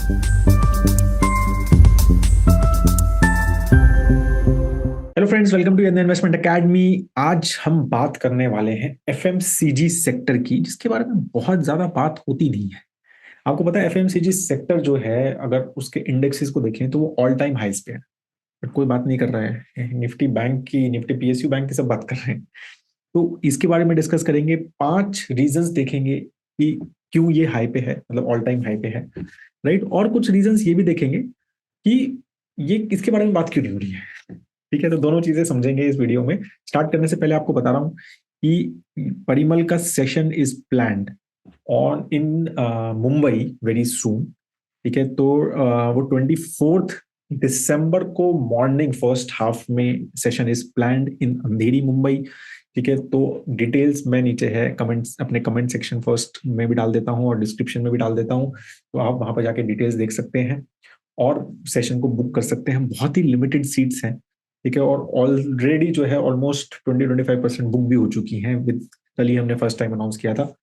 Hello friends, welcome to investment academy. आज हम बात करने वाले हैं एफएमसीजी सेक्टर की, जिसके बारे में बहुत ज्यादा बात होती नहीं है। आपको पता है एफएमसीजी सेक्टर जो है, अगर उसके इंडेक्सेस को देखें तो वो ऑल टाइम हाईज पे है। बट कोई बात नहीं कर रहा है, निफ्टी बैंक की, निफ्टी पीएसयू बैंक की सब बात कर रहे हैं। तो इसके बारे में डिस्कस करेंगे, 5 रीजंस देखेंगे कि क्यों ये हाई पे है, मतलब ऑल टाइम हाई पे है, राइट। और कुछ रीजंस ये भी देखेंगे कि ये इसके बारे में बात क्यों नहीं हो रही है। ठीक है, तो दोनों चीजें समझेंगे इस वीडियो में। स्टार्ट करने से पहले आपको बता रहा हूं कि परिमल का session is planned on in Mumbai very soon. ठीक है, तो वो 24 दिसंबर को मॉर्निंग फर्स्ट हाफ में सेशन इज प्लान्ड इन अंधेरी मुंबई। ठीक है, तो डिटेल्स मैं नीचे है कमेंट्स, अपने कमेंट सेक्शन फर्स्ट में भी डाल देता हूँ और डिस्क्रिप्शन में भी डाल देता हूँ, तो आप वहां पर जाके डिटेल्स देख सकते हैं और सेशन को बुक कर सकते हैं। बहुत ही लिमिटेड सीट्स हैं। ठीक है, और ऑलरेडी जो है ऑलमोस्ट 20-25% बुक भी हो चुकी हैं। विद कल ही हमने फर्स्ट टाइम अनाउंस किया था।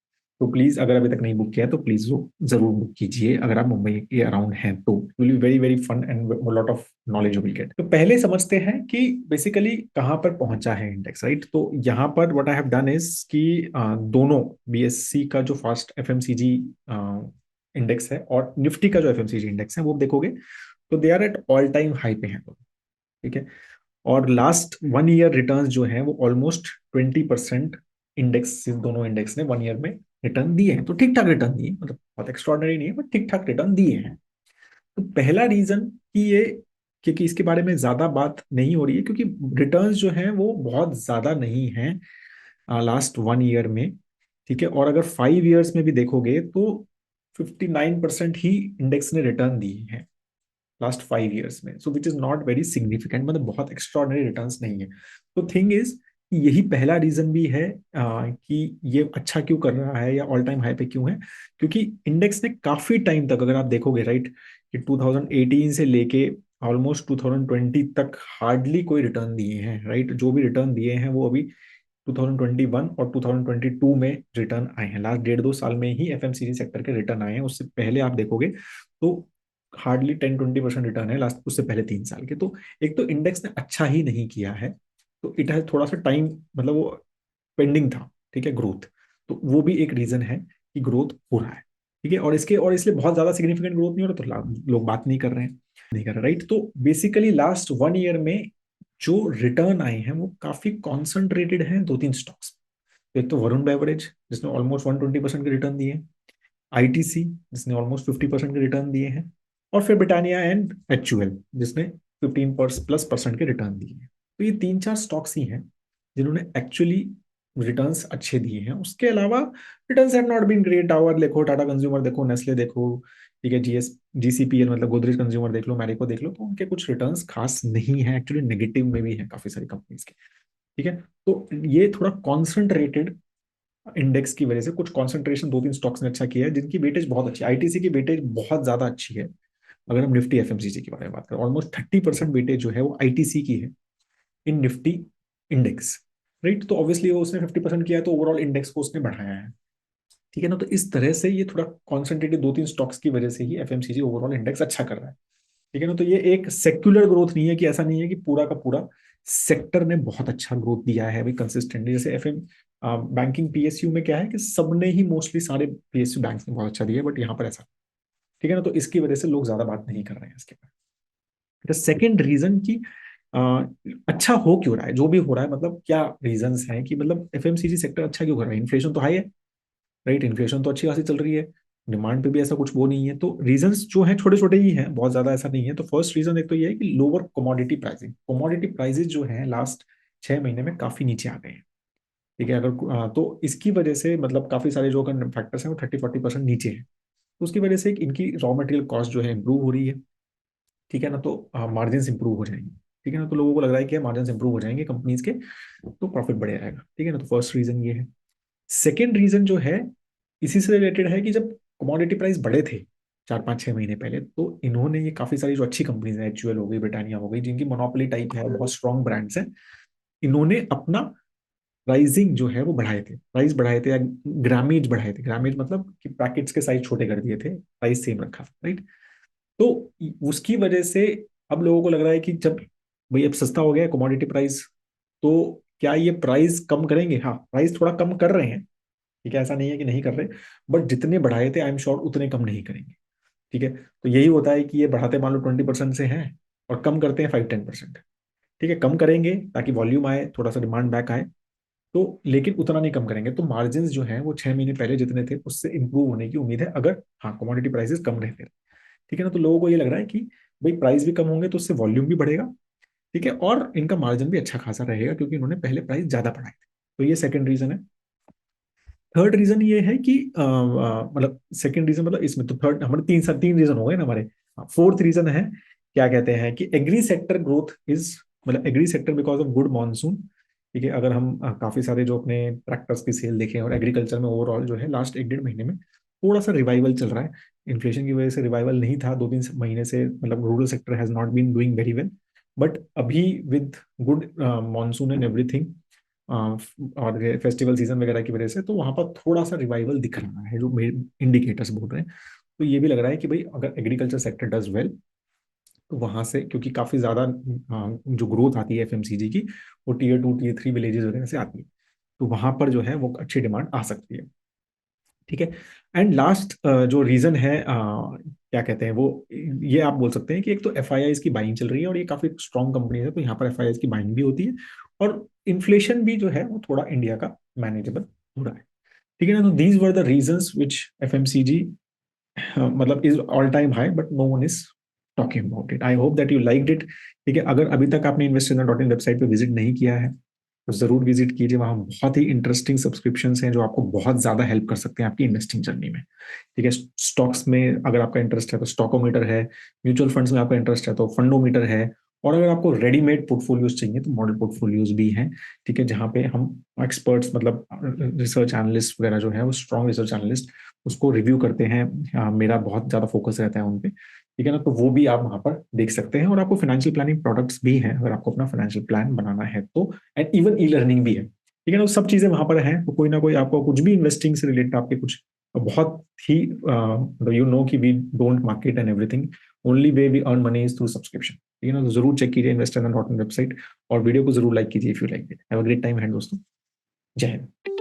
तो प्लीज, अगर अभी तक नहीं बुक किया तो प्लीज वो जरूर बुक कीजिए, अगर आप मुंबई के अराउंड हैं तो। Will be very very fun and lot of knowledge will get. तो पहले समझते हैं कि बेसिकली कहाँ पर पहुंचा है इंडेक्स, राइट। तो यहाँ पर what I have done is कि दोनों बीएससी का जो फास्ट एफएमसीजी इंडेक्स है और निफ्टी का जो एफएमसीजी इंडेक्स है वो देखोगे तो they are at all time high पे हैं। ठीक है, और लास्ट 1 ईयर रिटर्न्स जो है वो ऑलमोस्ट 20% इंडेक्स, दोनों इंडेक्स ने 1 ईयर में रिटर्न दिए हैं। तो ठीक ठाक रिटर्न दिए, मतलब बहुत एक्स्ट्रॉर्डनरी नहीं है, बट ठीक ठाक रिटर्न दिए हैं। तो पहला रीजन कि ये, क्योंकि इसके बारे में ज्यादा बात नहीं हो रही है, क्योंकि रिटर्न्स जो हैं वो बहुत ज्यादा नहीं है लास्ट 1 ईयर में। ठीक है, और अगर 5 ईयर्स में भी देखोगे तो 59% ही इंडेक्स ने रिटर्न दिए हैं लास्ट 5 ईयर्स में। So which is not very significant, मतलब बहुत एक्स्ट्रॉर्डनरी रिटर्न्स नहीं है। तो थिंग इज, यही पहला रीजन भी है कि ये अच्छा क्यों कर रहा है या ऑल टाइम हाई पे क्यों है। क्योंकि इंडेक्स ने काफी टाइम तक, अगर आप देखोगे राइट, कि 2018 से लेके ऑलमोस्ट 2020 तक हार्डली कोई रिटर्न दिए हैं, राइट। जो भी रिटर्न दिए हैं वो अभी 2021 और 2022 में रिटर्न आए हैं। लास्ट 1.5-2 साल में ही एफएमसीजी सेक्टर के रिटर्न आए हैं। उससे पहले आप देखोगे तो हार्डली 10-20% रिटर्न है लास्ट, उससे पहले 3 साल के। तो एक तो इंडेक्स ने अच्छा ही नहीं किया है, तो इट है थोड़ा सा टाइम, मतलब वो पेंडिंग था। ठीक है, ग्रोथ, तो वो भी एक रीजन है कि ग्रोथ हो रहा है। ठीक है, और इसके और इसलिए बहुत ज्यादा सिग्निफिकेंट ग्रोथ नहीं हो रहा, तो लोग बात नहीं कर रहे हैं, नहीं कर रहे, राइट। तो बेसिकली लास्ट 1 ईयर में जो रिटर्न आए हैं वो काफी कॉन्सेंट्रेटेड हैं 2-3 स्टॉक्स। एक तो वरुण बेवरेज, जिसने ऑलमोस्ट 120% के रिटर्न दिए हैं, आईटीसी जिसने ऑलमोस्ट 50% के रिटर्न दिए हैं, और फिर ब्रिटानिया एंड एचयूएल जिसने 15+% के रिटर्न दिए हैं। तो ये 3-4 स्टॉक्स ही हैं जिन्होंने एक्चुअली रिटर्न्स अच्छे दिए हैं। उसके अलावा returns have not been great. Tower देखो, टाटा कंज्यूमर देखो, नेस्ले देखो, ठीक है, जीसीपीएल मतलब गोदरेज कंज्यूमर देख लो, मैरिको देख लो, तो उनके कुछ रिटर्न्स खास नहीं है, एक्चुअली नेगेटिव में भी है काफी सारी कंपनीज के। ठीक है, तो ये थोड़ा कॉन्सेंट्रेटेड इंडेक्स की वजह से, कुछ कॉन्सेंट्रेशन 2-3 स्टॉक्स ने अच्छा किया है, जिनकी वेटेज बहुत अच्छी है। आईटीसी की वेटेज बहुत ज्यादा अच्छी है। अगर हम निफ्टी एफएमसीजी के बारे में बात करें, ऑलमोस्ट 30% वेटेज जो है वो आईटीसी की है इन निफ्टी इंडेक्स, राइट। तो ऑब्वियसली वो उसने 50% किया है, तो ओवरऑल इंडेक्स को उसने बढ़ाया है। ठीक है ना, तो इस तरह से ये थोड़ा कॉन्सेंट्रेटेड 2-3 स्टॉक्स की वजह से ही एफएमसीजी ओवरऑल इंडेक्स अच्छा कर रहा है। ठीक है ना, तो ये एक सेक्युलर ग्रोथ नहीं है, कि ऐसा नहीं है कि पूरा का पूरा सेक्टर ने बहुत अच्छा ग्रोथ दिया है अभी कंसिस्टेंटली। जैसे एफएम बैंकिंग पीएसयू में क्या है कि सबने ही मोस्टली सारे पीएसयू बैंक्स ने बहुत अच्छा दिया है, बट यहाँ पर ऐसा, ठीक है ना, तो इसकी वजह से लोग ज्यादा बात नहीं कर रहे हैं इसके बारे में। सेकेंड रीजन की अच्छा हो क्यों रहा है, जो भी हो रहा है, मतलब क्या रीजंस हैं कि मतलब एफएमसीजी सेक्टर अच्छा क्यों कर रहा है। इन्फ्लेशन तो हाई है, राइट, इन्फ्लेशन तो अच्छी खासी चल रही है, डिमांड पे भी ऐसा कुछ वो नहीं है। तो रीजंस जो है छोटे छोटे ही हैं, बहुत ज्यादा ऐसा नहीं है। तो फर्स्ट रीजन एक तो ये है कि lower commodity pricing, commodity prices जो है लास्ट 6 महीने में काफी नीचे आ गए हैं। ठीक है, अगर तो इसकी वजह से मतलब काफी सारे जो फैक्टर्स हैं वो 30-40% नीचे हैं। तो उसकी वजह से इनकी रॉ मटेरियल कॉस्ट जो है इंप्रूव हो रही है। ठीक है ना, तो मार्जिन इंप्रूव हो जाएंगे। ठीक है ना, तो लोगों को लग रहा है कि मार्जिन इंप्रूव हो जाएंगे कंपनीज के, तो प्रॉफिट बढ़ जाएगा। ठीक है ना, तो फर्स्ट रीजन ये है। सेकेंड रीजन जो है इसी से रिलेटेड है कि जब कमोडिटी प्राइस बढ़े थे 4-5-6 महीने पहले, तो इन्होंने ये काफी सारी जो अच्छी कंपनीज हैं, एचयूएल हो गई, ब्रिटानिया हो गई, जिनकी मोनोपोली टाइप है, बहुत स्ट्रॉन्ग ब्रांड्स हैं, इन्होंने अपना प्राइसिंग जो है वो बढ़ाए थे, प्राइस बढ़ाए थे या ग्रामेज बढ़ाए थे। ग्रामेज मतलब कि पैकेट्स के साइज छोटे कर दिए थे, प्राइस सेम रखा था, राइट। तो उसकी वजह से अब लोगों को लग रहा है कि जब भाई अब सस्ता हो गया है कमोडिटी प्राइस, तो क्या ये प्राइस कम करेंगे? हाँ, प्राइस थोड़ा कम कर रहे हैं, ठीक है, ऐसा नहीं है कि नहीं कर रहे, बट जितने बढ़ाए थे आई एम श्योर उतने कम नहीं करेंगे। ठीक है, तो यही होता है कि ये बढ़ाते मान लो 20% से हैं और कम करते हैं 5-10%। ठीक है, कम करेंगे ताकि वॉल्यूम आए, थोड़ा सा डिमांड बैक आए, तो लेकिन उतना नहीं कम करेंगे, तो मार्जिन जो है वो 6 महीने पहले जितने थे उससे इंप्रूव होने की उम्मीद है, अगर हाँ कमोडिटी प्राइसेस कम रहते हैं। ठीक है ना, तो लोगों को ये लग रहा है कि भाई प्राइस भी कम होंगे तो उससे वॉल्यूम भी बढ़ेगा। ठीक है, और इनका मार्जिन भी अच्छा खासा रहेगा क्योंकि इन्होंने पहले प्राइस ज्यादा बढ़ाए थे। तो ये सेकंड रीजन है। थर्ड रीजन ये है कि मतलब सेकंड रीजन मतलब इसमें तो थर्ड हमारे तीन रीजन हो गए ना हमारे। फोर्थ रीजन है, क्या कहते हैं कि एग्री सेक्टर ग्रोथ इज, मतलब agri sector because of good monsoon. ठीक है, अगर हम काफी सारे जो अपने ट्रैक्टर्स की सेल देखें और एग्रीकल्चर में ओवरऑल जो है लास्ट 1-1.5 महीने में थोड़ा सा रिवाइवल चल रहा है। इन्फ्लेशन की वजह से रिवाइवल नहीं था 2-3 महीने से, मतलब rural sector has not been doing very well, but अभी with good monsoon and everything और फेस्टिवल सीजन वगैरह की वजह से तो वहां पर थोड़ा सा रिवाइवल दिख रहा है, जो इंडिकेटर्स बोल रहे हैं। तो ये भी लग रहा है कि भाई अगर एग्रीकल्चर सेक्टर डज वेल, तो वहां से क्योंकि काफी ज्यादा जो ग्रोथ आती है एफएमसीजी की, वो Tier 2 Tier 3 विलेजेस वगैरह से आती है, तो वहां पर जो है वो अच्छी डिमांड आ सकती है। ठीक है, एंड लास्ट जो रीजन है क्या कहते हैं वो, ये आप बोल सकते हैं कि एक तो एफ आई की बाइंग चल रही है और ये काफी स्ट्रॉन्ग कंपनी है, तो यहाँ पर एफ आई की बाइंग भी होती है, और इन्फ्लेशन भी जो है वो थोड़ा इंडिया का मैनेजेबल हो रहा है। ठीक है ना, तो these were the reasons which FMCG मतलब is all time high but no one is talking about it. I hope that you liked it. ठीक है, अगर अभी तक आपने investor.in वेबसाइट पे विजिट नहीं किया है तो जरूर विजिट कीजिए, वहां बहुत ही इंटरेस्टिंग सब्सक्रिप्शंस हैं जो आपको बहुत ज्यादा हेल्प कर सकते हैं आपकी इन्वेस्टिंग जर्नी में। ठीक है, स्टॉक्स में अगर आपका इंटरेस्ट है तो स्टॉकोमीटर है, म्यूचुअल फंड्स में आपका इंटरेस्ट है तो फंडोमीटर है, और अगर आपको रेडीमेड पोर्टफोलियोज चाहिए तो मॉडल पोर्टफोलियोज भी हैं। ठीक है, जहाँ पे हम एक्सपर्ट्स मतलब रिसर्च एनालिस्ट वगैरह जो है वो स्ट्रॉन्ग रिसर्च एनालिस्ट उसको रिव्यू करते हैं। मेरा बहुत ज्यादा फोकस रहता है उन पे। ठीक है ना, तो वो भी आप वहां पर देख सकते हैं, और आपको फाइनेंशियल प्लानिंग प्रोडक्ट्स भी हैं अगर आपको अपना फाइनेंशियल प्लान बनाना है तो, एंड इवन ई लर्निंग भी है। ठीक है ना, वो सब चीजें वहां पर हैं, तो कोई ना कोई आपको कुछ भी इन्वेस्टिंग से रिलेटेड आपके कुछ बहुत ही यू नो कि we don't market and everything, only way we earn money is through subscription. ठीक है ना, तो जरूर चेक कीजिए investor.in वेबसाइट, और वीडियो को जरूर लाइक कीजिए if you like it. Have a great time है दोस्तों। जय हिंद।